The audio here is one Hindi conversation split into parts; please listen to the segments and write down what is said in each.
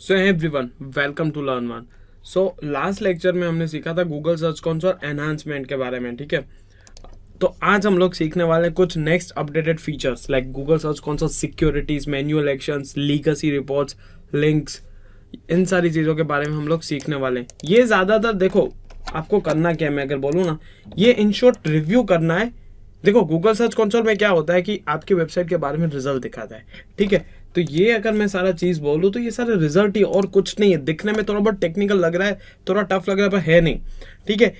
So everyone welcome to learn one. So last lecture में हमने सीखा था गूगल सर्च कंसोल एनहांसमेंट के बारे में, ठीक है। तो आज हम लोग सीखने वाले हैं कुछ next updated features like Google search console securities, manual actions, legacy reports, links, इन सारी चीज़ों के बारे में हम लोग सीखने वाले हैं। ये ज़्यादातर देखो आपको करना क्या है, मैं अगर बोलूँ ना, ये इन शॉर्ट रिव्यू करना है। देखो गूगल सर्च कंसोल में क्या होता है कि आपकी वेबसाइट के बारे में रिजल्ट दिखाता है, ठीक है। तो ये अगर मैं सारा चीज़ बोलूँ तो ये सारे रिजल्ट ही और कुछ नहीं है। दिखने में थोड़ा बहुत टेक्निकल लग रहा है, थोड़ा टफ लग रहा है, पर है नहीं, ठीक है।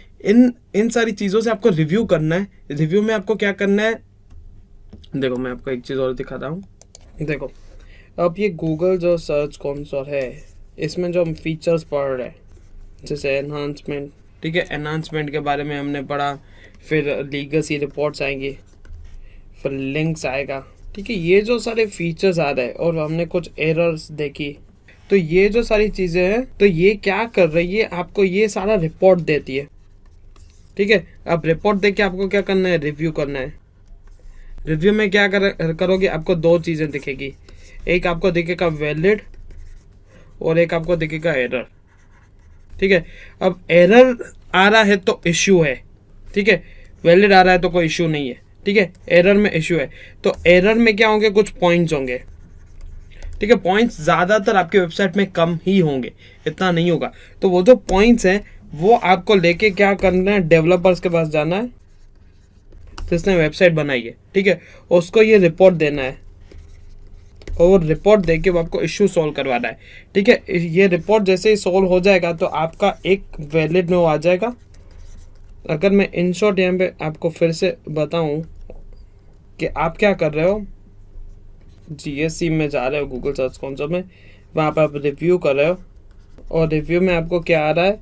इन सारी चीज़ों से आपको रिव्यू करना है। रिव्यू में आपको क्या करना है, देखो मैं आपको एक चीज़ और दिखाता हूँ। देखो अब ये गूगल जो सर्च कंसोल है, इसमें जो हम फीचर्स पढ़ रहे हैं जैसे एनहांसमेंट, ठीक है, एनहांसमेंट के बारे में हमने पढ़ा, फिर लीगेसी रिपोर्ट्स आएंगी, फिर लिंक्स आएगा, ठीक है। ये जो सारे फीचर्स आ रहे हैं और हमने कुछ एरर्स देखी, तो ये जो सारी चीज़ें हैं, तो ये क्या कर रही है, आपको ये सारा रिपोर्ट देती है, ठीक है। अब रिपोर्ट देख के आपको क्या करना है, रिव्यू करना है। रिव्यू में क्या करोगे, आपको दो चीज़ें दिखेगी, एक आपको दिखेगा वैलिड और एक आपको दिखेगा एरर, ठीक है। अब एरर आ रहा है तो इश्यू है, ठीक है। वैलिड आ रहा है तो कोई इश्यू नहीं है, ठीक है। एरर में इश्यू है, तो एरर में क्या होंगे, कुछ पॉइंट्स होंगे, ठीक है। पॉइंट्स ज़्यादातर आपके वेबसाइट में कम ही होंगे, इतना नहीं होगा। तो वो जो पॉइंट्स हैं वो आपको लेके क्या करना है, डेवलपर्स के पास जाना है जिसने वेबसाइट बनाई है, ठीक है, उसको ये रिपोर्ट देना है और रिपोर्ट देके वो आपको इश्यू सॉल्व करवाना है, ठीक है। ये रिपोर्ट जैसे ही सॉल्व हो जाएगा तो आपका एक वैलिड में वो आ जाएगा। अगर मैं इन शॉर्ट यहाँ पे आपको फिर से बताऊं कि आप क्या कर रहे हो, जीएससी में जा रहे हो, गूगल सर्च कंसोल में, वहाँ पर आप रिव्यू कर रहे हो और रिव्यू में आपको क्या आ रहा है,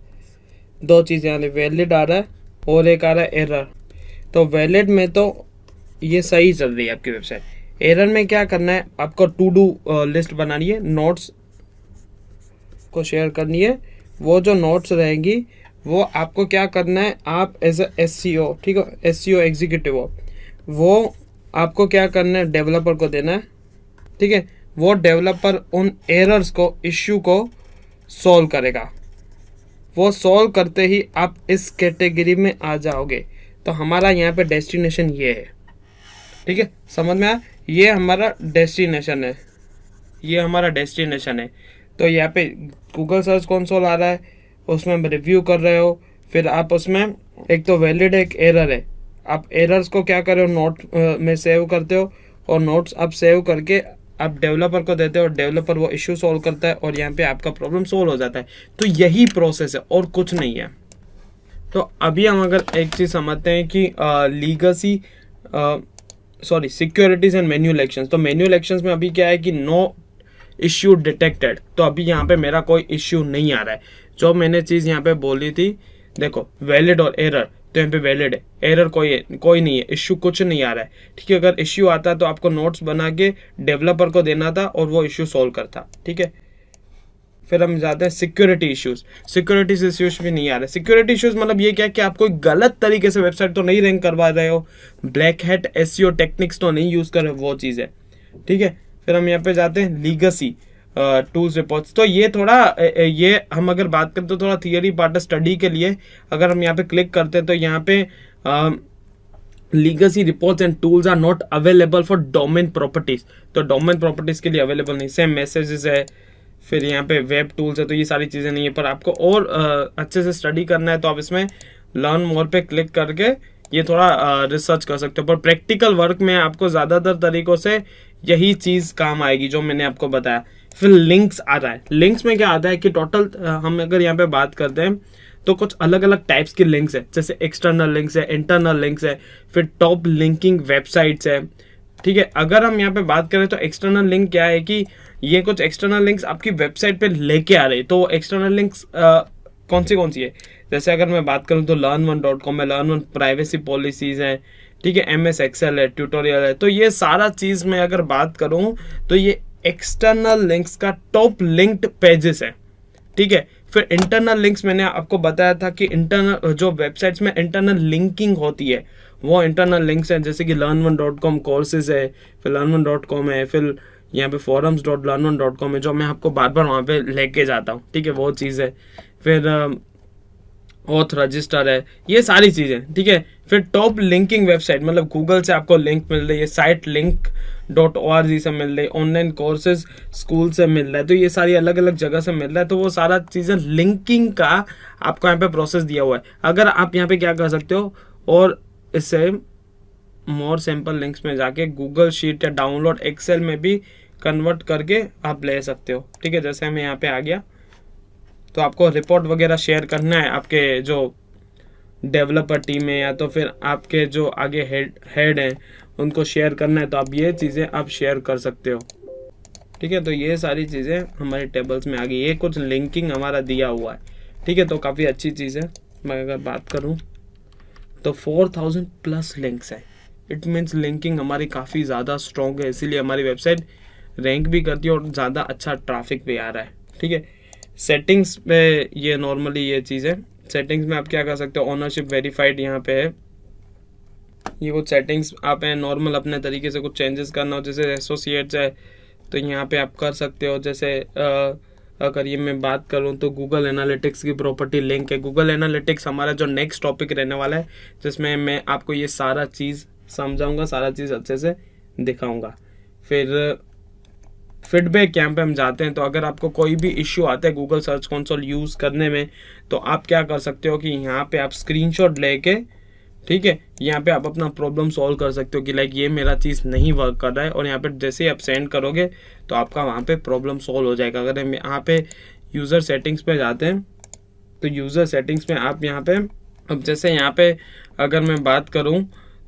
दो चीज़ें आ रही, वैलिड आ रहा है और एक आ रहा है एरर। तो वैलिड में तो ये सही चल रही है आपकी वेबसाइट, एरर में क्या करना है, आपको टू डू लिस्ट बनानी है, नोट्स को शेयर करनी है। वो जो नोट्स रहेंगी वो आपको क्या करना है, आप एज ए एसईओ, ठीक है, एसईओ एग्जीक्यूटिव हो, वो आपको क्या करना है, डेवलपर को देना है, ठीक है। वो डेवलपर उन एरर्स को, इश्यू को सॉल्व करेगा। वो सॉल्व करते ही आप इस कैटेगरी में आ जाओगे। तो हमारा यहाँ पे डेस्टिनेशन ये है, ठीक है, समझ में आया, ये हमारा डेस्टिनेशन है, ये हमारा डेस्टिनेशन है। तो यहाँ पे गूगल सर्च कंसोल आ रहा है, उसमें हम रिव्यू कर रहे हो, फिर आप उसमें एक तो वैलिड है, एक एरर है। आप एरर्स को क्या कर रहे हो, नोट में सेव करते हो और नोट्स आप सेव करके आप डेवलपर को देते हो, डेवलपर वो इश्यू सॉल्व करता है और यहाँ पे आपका प्रॉब्लम सॉल्व हो जाता है। तो यही प्रोसेस है और कुछ नहीं है। तो अभी हम अगर एक चीज़ समझते हैं कि legacy securities and manual actions. तो मैनुअल एक्शंस में अभी क्या है कि नो इश्यू डिटेक्टेड, तो अभी यहाँ पे मेरा कोई इश्यू नहीं आ रहा है। जो मैंने चीज़ यहाँ पे बोली थी, देखो वैलिड और एरर, तो यहाँ पे वैलिड है, एरर कोई नहीं है, इश्यू कुछ नहीं आ रहा है, ठीक है। अगर इश्यू आता तो आपको नोट्स बना के डेवलपर को देना था और वो इश्यू सॉल्व करता, ठीक है। फिर हम जाते हैं सिक्योरिटी इश्यूज। सिक्योरिटी इश्यूज भी नहीं आ रहे। सिक्योरिटी इश्यूज मतलब ये क्या कि आप कोई गलत तरीके से वेबसाइट तो नहीं रैंक करवा रहे हो, ब्लैक हैट एसईओ टेक्निक्स तो नहीं यूज कर रहे हो, वो चीज़ है, ठीक है। फिर हम यहाँ पे जाते हैं लीगेसी टूल्स रिपोर्ट्स। तो ये थोड़ा ये हम अगर बात करें तो थोड़ा थियरी पार्ट है स्टडी के लिए। अगर हम यहाँ पे क्लिक करते हैं तो यहाँ पे legacy reports and tools are not available for domain properties. तो डोमेन प्रॉपर्टीज के लिए अवेलेबल नहीं। सेम मैसेजेस है, फिर यहाँ पे वेब टूल्स है, तो ये सारी चीज़ें नहीं है। पर आपको और अच्छे से स्टडी करना है तो आप इसमें लर्न मोर पे क्लिक करके ये थोड़ा रिसर्च कर सकते हो। पर प्रैक्टिकल वर्क में आपको ज़्यादातर तरीक़ों से यही चीज़ काम आएगी जो मैंने आपको बताया। फिर लिंक्स आ रहा है। लिंक्स में क्या आता है कि टोटल हम अगर यहाँ पे बात करते हैं तो कुछ अलग अलग टाइप्स के लिंक्स है, जैसे एक्सटर्नल लिंक्स है, इंटरनल लिंक्स है, फिर टॉप लिंकिंग वेबसाइट्स है, ठीक है। अगर हम यहाँ पे बात करें तो एक्सटर्नल लिंक क्या है कि ये कुछ एक्सटर्नल लिंक्स आपकी वेबसाइट पे लेके आ रहे हैं। तो एक्सटर्नल लिंक्स कौन सी है, जैसे अगर मैं बात करूँ तो learn1.com है, learn1 प्राइवेसी पॉलिसीज है, ठीक है, MS एक्सेल है, ट्यूटोरियल है। तो ये सारा चीज़ मैं अगर बात करूँ तो ये एक्सटर्नल लिंक्स का टॉप लिंक्ड पेजेस है, ठीक है। फिर इंटरनल लिंक्स मैंने आपको बताया था कि इंटरनल जो वेबसाइट्स में इंटरनल लिंकिंग होती है वो इंटरनल लिंक्स हैं, जैसे कि learn1.com कोर्सेज है, फिर learn1.com है, फिर यहाँ पे forums.learn1.com है जो मैं आपको बार बार वहाँ पे लेके जाता हूँ, ठीक है, वो चीज़ है। फिर ऑथ रजिस्टर है, ये सारी चीज़ें, ठीक है। फिर टॉप लिंकिंग वेबसाइट, मतलब गूगल से आपको लिंक मिल रही है, साइट link.org से मिल रही है, ऑनलाइन कोर्सेज स्कूल से मिल रहा है, तो ये सारी अलग अलग जगह से मिल रहा है। तो वो सारा चीज़ें लिंकिंग का आपको यहाँ पे प्रोसेस दिया हुआ है। अगर आप यहाँ पे क्या कर सकते हो, और इससे मोर सिंपल लिंक्स में जाके गूगल शीट या डाउनलोड एक्सेल में भी कन्वर्ट करके आप ले सकते हो, ठीक है। जैसे मैं यहाँ पे आ गया, तो आपको रिपोर्ट वगैरह शेयर करना है आपके जो डेवलपर टीम है या तो फिर आपके जो आगे हेड हैं उनको शेयर करना है, तो आप ये चीज़ें आप शेयर कर सकते हो, ठीक है। तो ये सारी चीज़ें हमारे टेबल्स में आ गई, ये कुछ लिंकिंग हमारा दिया हुआ है, ठीक है। तो काफ़ी अच्छी चीज़ है। मैं अगर बात करूँ तो 4000 प्लस लिंक्स है, इट मीन्स लिंकिंग हमारी काफ़ी ज़्यादा स्ट्रॉन्ग है, इसीलिए हमारी वेबसाइट रैंक भी करती है और ज़्यादा अच्छा ट्रैफिक भी आ रहा है, ठीक है। सेटिंग्स पे ये नॉर्मली ये चीज़ है, सेटिंग्स में आप क्या कर सकते हो, ओनरशिप वेरीफाइड यहाँ पे है, ये कुछ सेटिंग्स आप है नॉर्मल अपने तरीके से कुछ चेंजेस करना हो, जैसे एसोसिएट्स है तो यहाँ पे आप कर सकते हो। जैसे अगर ये मैं बात करूँ तो गूगल एनालिटिक्स की प्रॉपर्टी लिंक है, गूगल एनालिटिक्स हमारा जो नेक्स्ट टॉपिक रहने वाला है जिसमें मैं आपको ये सारा चीज़ समझाऊंगा, सारा चीज़ अच्छे से दिखाऊंगा। फिर फीडबैक यहाँ पे हम जाते हैं, तो अगर आपको कोई भी इश्यू आता है गूगल सर्च कंसोल यूज़ करने में, तो आप क्या कर सकते हो कि यहाँ पे आप स्क्रीनशॉट लेके, ठीक है, यहाँ पे आप अपना प्रॉब्लम सॉल्व कर सकते हो कि लाइक ये मेरा चीज़ नहीं वर्क कर रहा है, और यहाँ पे जैसे ही आप सेंड करोगे तो आपका वहाँ पे प्रॉब्लम सॉल्व हो जाएगा। अगर हम यहाँ पे यूज़र सेटिंग्स पे जाते हैं तो यूज़र सेटिंग्स में आप यहाँ पे, अब जैसे यहाँ पे अगर मैं बात करूँ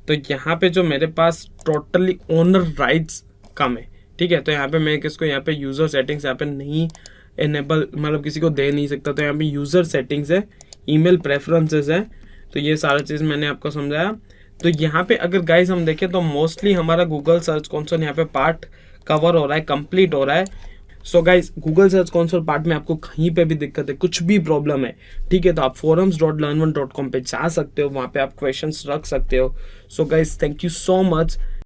तो यहाँ पे जो मेरे पास टोटली ओनर राइट्स कम है, ठीक है। तो यहाँ पे मैं किसको यहाँ पे यूज़र सेटिंग्स यहाँ पे नहीं इनेबल, मतलब किसी को दे नहीं सकता, तो यहाँ पे यूज़र सेटिंग्स है, ईमेल प्रेफरेंसेस है, तो ये सारा चीज़ मैंने आपको समझाया। तो यहाँ पे अगर गाइस हम देखें तो मोस्टली हमारा गूगल सर्च कंसोल यहाँ पे पार्ट कवर हो रहा है, कंप्लीट हो रहा है। So guys Google search console part में आपको कहीं पे भी दिक्कत है, कुछ भी प्रॉब्लम है, ठीक है, तो आप forums.learn1.com पे जा सकते हो, वहाँ पे आप क्वेश्चंस रख सकते हो। So guys thank you so much.